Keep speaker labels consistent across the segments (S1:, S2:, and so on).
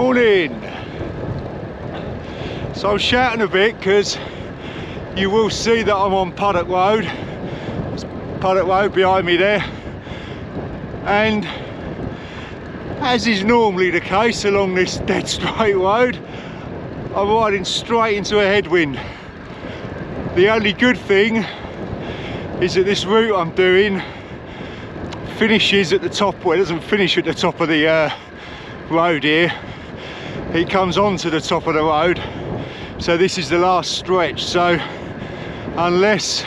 S1: Morning. So I'm shouting a bit because you will see that I'm on Puddock Road. It's Puddock Road behind me there, and as is normally the case along this dead straight road, I'm riding straight into a headwind. The only good thing is that this route I'm doing finishes at the top. Well, it doesn't finish at the top of the road here. It comes onto the top of the road, so this is the last stretch. So unless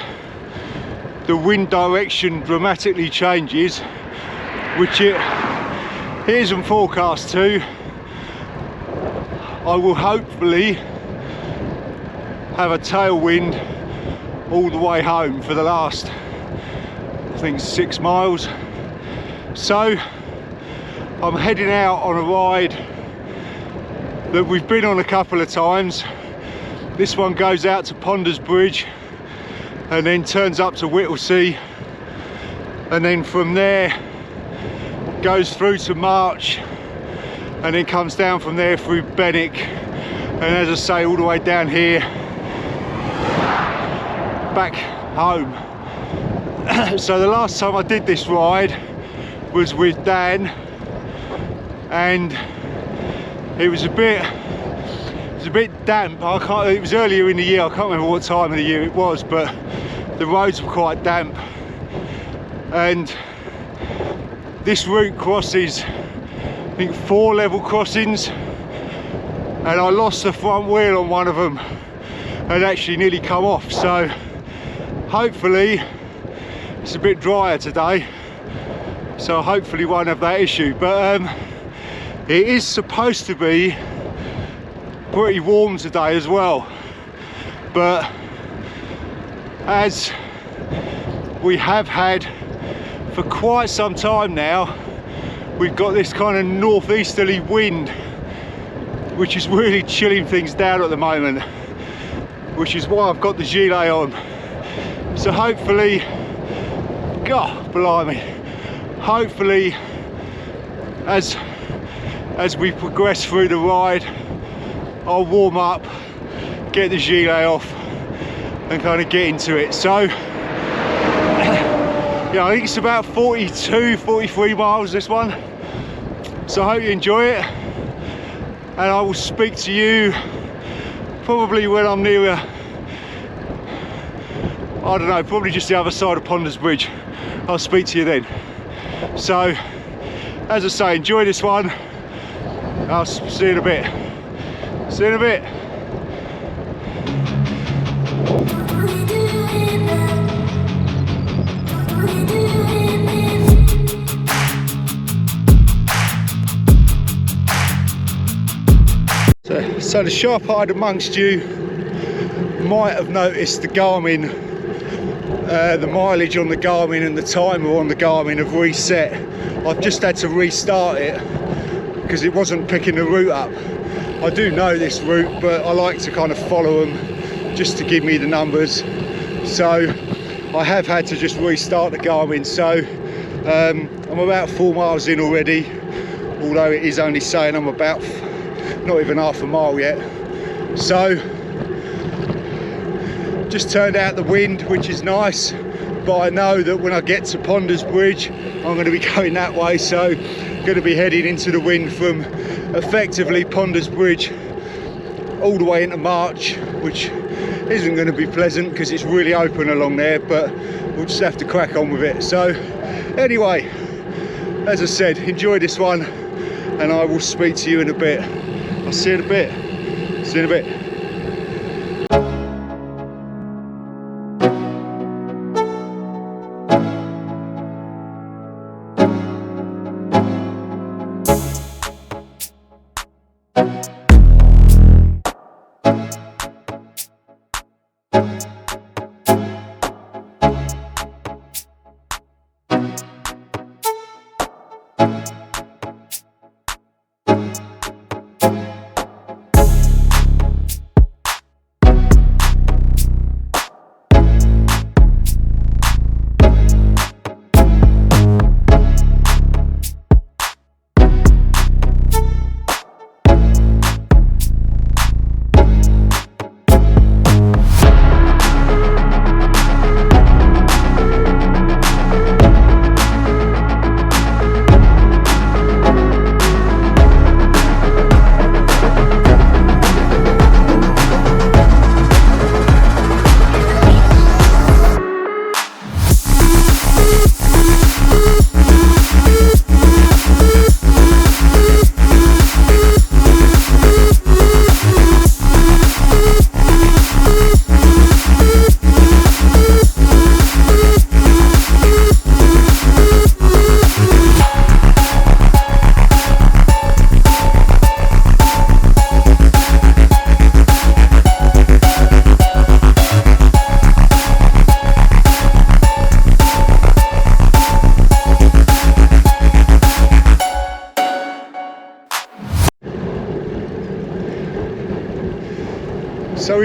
S1: the wind direction dramatically changes, which it isn't forecast to, I will hopefully have a tailwind all the way home for the last, I think, 6 miles. So I'm heading out on a ride that we've been on a couple of times. This one goes out to Ponders Bridge and then turns up to Whittlesea, and then from there goes through to March and then comes down from there through Benwick, and as I say, all the way down here back home. So the last time I did this ride was with Dan, and it was a bit damp. It was earlier in the year, I can't remember what time of the year it was, but the roads were quite damp, and this route crosses, I think, 4 level crossings, and I lost the front wheel on one of them and actually nearly come off. So hopefully it's a bit drier today, so hopefully won't have that issue. But it is supposed to be pretty warm today as well, but as we have had for quite some time now, we've got this kind of northeasterly wind which is really chilling things down at the moment, which is why I've got the gilet on. So hopefully, God blimey, hopefully as we progress through the ride, I'll warm up, get the gilet off and kind of get into it. So yeah, I think it's about 43 miles, this one. So I hope you enjoy it, and I will speak to you probably when I'm near I don't know, probably just the other side of Ponders Bridge. I'll speak to you then. So as I say, enjoy this one. I'll see you in a bit. See you in a bit. So the sharp-eyed amongst you might have noticed the Garmin, the mileage on the Garmin and the timer on the Garmin have reset. I've just had to restart it because it wasn't picking the route up. I do know this route, but I like to kind of follow them just to give me the numbers. So I have had to just restart the Garmin. So I'm about 4 miles in already, although it is only saying I'm about not even half a mile yet. So just turned out the wind, which is nice, but I know that when I get to Ponders Bridge I'm going to be going that way, so I'm going to be heading into the wind from effectively Ponders Bridge all the way into March, which isn't going to be pleasant because it's really open along there, but we'll just have to crack on with it. So anyway, as I said, enjoy this one, and I will speak to you in a bit. I'll see you in a bit. See you in a bit.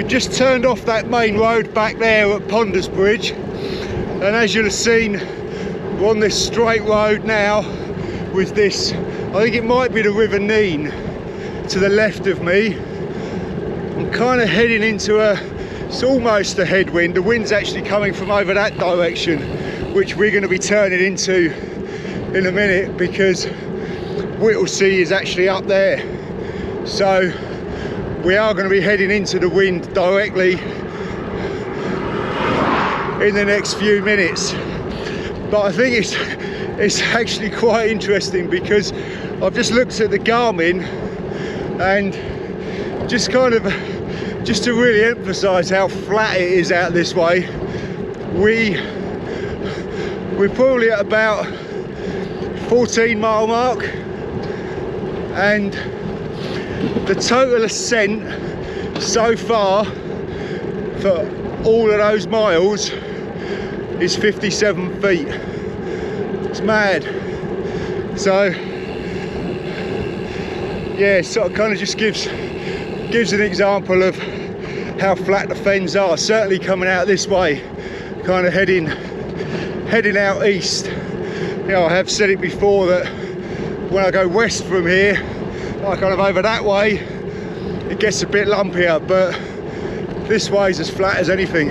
S1: just turned off that main road back there at Ponders Bridge, and as you'll have seen, we're on this straight road now with this, I think it might be the River Nene to the left of me. I'm kind of heading into it's almost a headwind. The wind's actually coming from over that direction, which we're going to be turning into in a minute, because Whittlesea is actually up there. So we are going to be heading into the wind directly in the next few minutes. But I think it's actually quite interesting, because I've just looked at the Garmin, and just to really emphasize how flat it is out this way, we're probably at about 14-mile mark, and the total ascent so far for all of those miles is 57 feet. It's mad. So yeah, sort of kind of just gives an example of how flat the fens are, certainly coming out this way, kind of heading out east. You know, I have said it before that when I go west from here, like kind of over that way, it gets a bit lumpier, but this way is as flat as anything.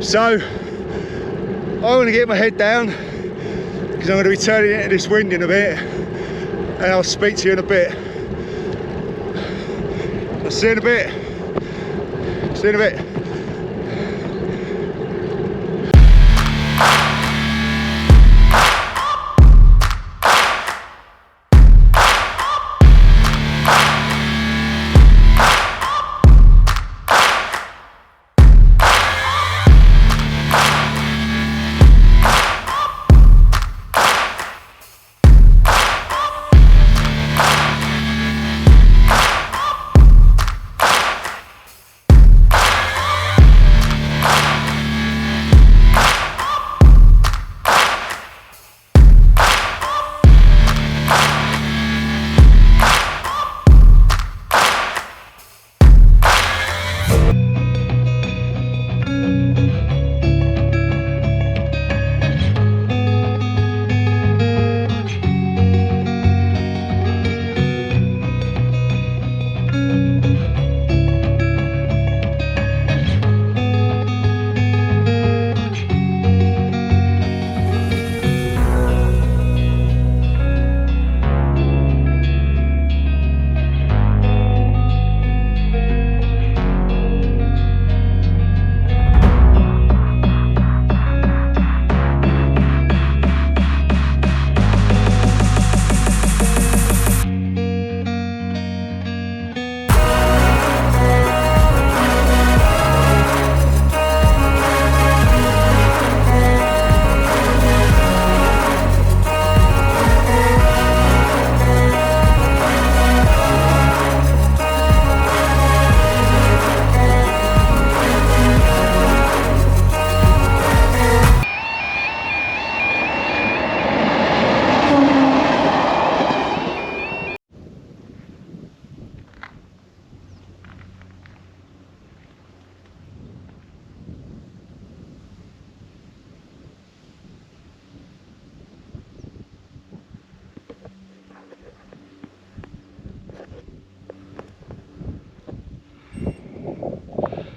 S1: So I'm going to get my head down, because I'm going to be turning into this wind in a bit, and I'll speak to you in a bit. I'll see you in a bit. See you in a bit.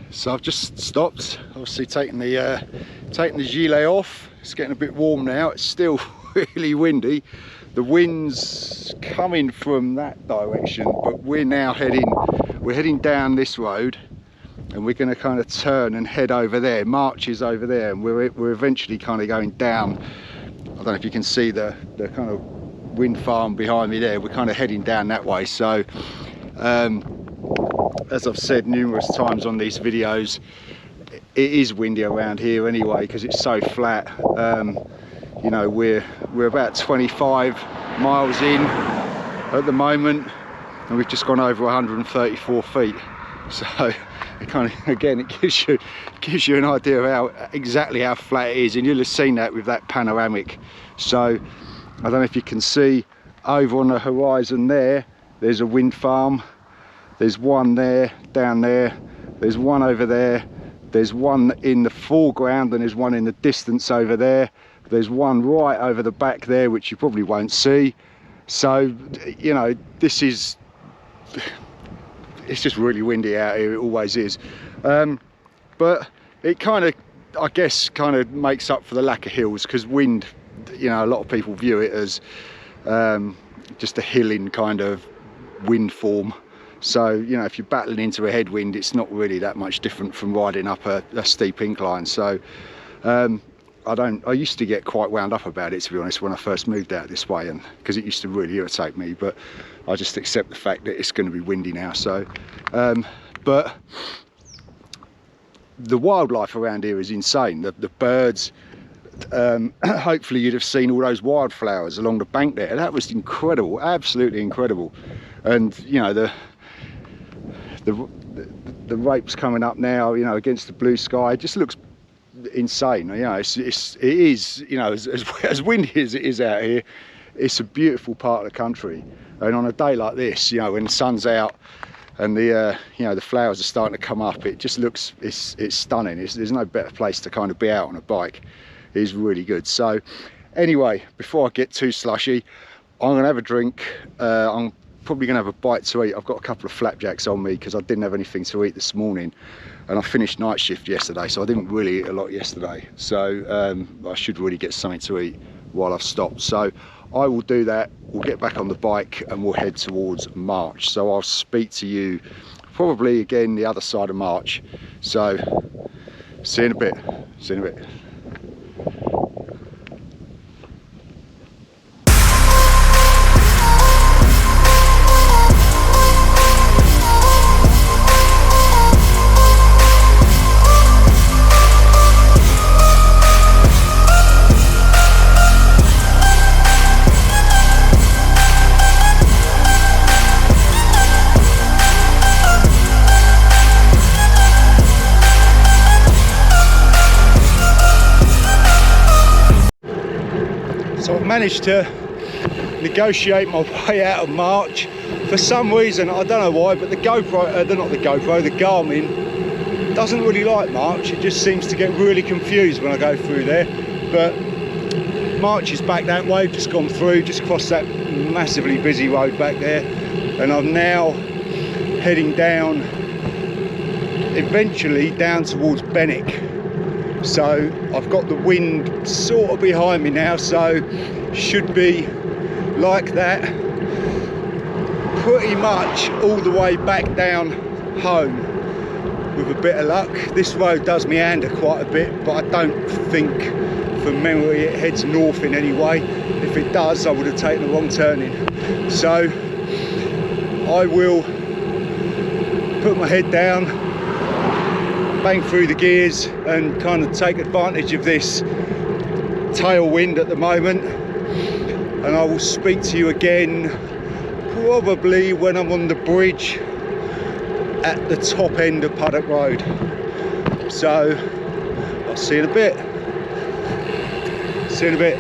S1: So I've just stopped, obviously taking the gilet off. It's getting a bit warm now. It's still really windy. The wind's coming from that direction, but we're now heading down this road, and we're going to kind of turn and head over there. March is over there, and we're eventually kind of going down. I don't know if you can see the kind of wind farm behind me there. We're kind of heading down that way. So as I've said numerous times on these videos, it is windy around here anyway, because it's so flat. You know, we're about 25 miles in at the moment, and we've just gone over 134 feet. So it kind of, again, it gives you an idea of exactly how flat it is, and you'll have seen that with that panoramic. So I don't know if you can see over on the horizon there's a wind farm. There's one there, down there, there's one over there, there's one in the foreground, and there's one in the distance over there. There's one right over the back there, which you probably won't see. So, you know, this is, it's just really windy out here, it always is. But it kind of, I guess, kind of makes up for the lack of hills, because wind, you know, a lot of people view it as just a hilling kind of wind form. So, you know, if you're battling into a headwind, it's not really that much different from riding up a steep incline. So I used to get quite wound up about it, to be honest, when I first moved out this way, and because it used to really irritate me, but I just accept the fact that it's going to be windy now. So but the wildlife around here is insane. The birds, hopefully you'd have seen all those wildflowers along the bank there. That was incredible, absolutely incredible. And you know, the rapes coming up now, you know, against the blue sky, it just looks insane. You know, it is, you know, as windy as it is out here, it's a beautiful part of the country. And on a day like this, you know, when the sun's out and the you know, the flowers are starting to come up, it just looks, it's stunning. There's no better place to kind of be out on a bike. It is really good. So anyway, before I get too slushy, I'm gonna have a drink. I'm probably gonna have a bite to eat. I've got a couple of flapjacks on me because I didn't have anything to eat this morning, and I finished night shift yesterday, so I didn't really eat a lot yesterday. So I should really get something to eat while I've stopped. So I will do that. We'll get back on the bike and we'll head towards March. So I'll speak to you probably again the other side of March. So see you in a bit. See you in a bit. So I've managed to negotiate my way out of March. For some reason, I don't know why, but the GoPro, the Garmin doesn't really like March. It just seems to get really confused when I go through there. But March is back that way, just gone through, just crossed that massively busy road back there. And I'm now heading down, eventually down towards Benwick. So I've got the wind sort of behind me now, so should be like that pretty much all the way back down home with a bit of luck. This road does meander quite a bit, but I don't think from memory it heads north in any way. If it does, I would have taken the wrong turning. So I will put my head down, bang through the gears and kind of take advantage of this tailwind at the moment, and I will speak to you again probably when I'm on the bridge at the top end of Puddock Road. So I'll see you in a bit. See you in a bit.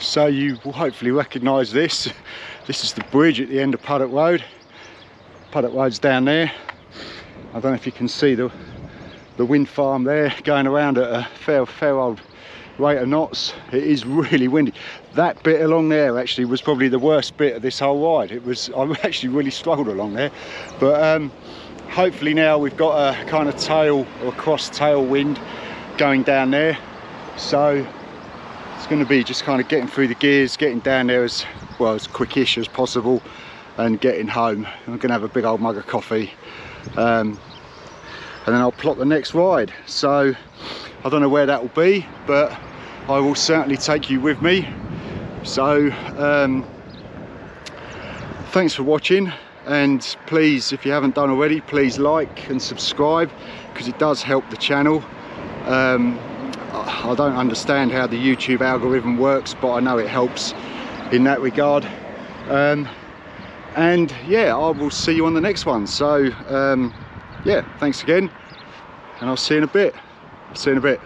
S1: So you will hopefully recognise this. This is the bridge at the end of Puddock Road. Puddock Road's down there. I don't know if you can see the wind farm there going around at a fair old rate of knots. It is really windy. That bit along there actually was probably the worst bit of this whole ride. I actually really struggled along there, but hopefully now we've got a kind of tail or cross tail wind going down there, so it's going to be just kind of getting through the gears, getting down there as well as quickish as possible and getting home. I'm going to have a big old mug of coffee, and then I'll plot the next ride. So I don't know where that will be, but I will certainly take you with me. So thanks for watching, and please, if you haven't done already, please like and subscribe, because it does help the channel. I don't understand how the YouTube algorithm works, but I know it helps in that regard. And yeah, I will see you on the next one. So yeah, thanks again, and I'll see you in a bit. See you in a bit.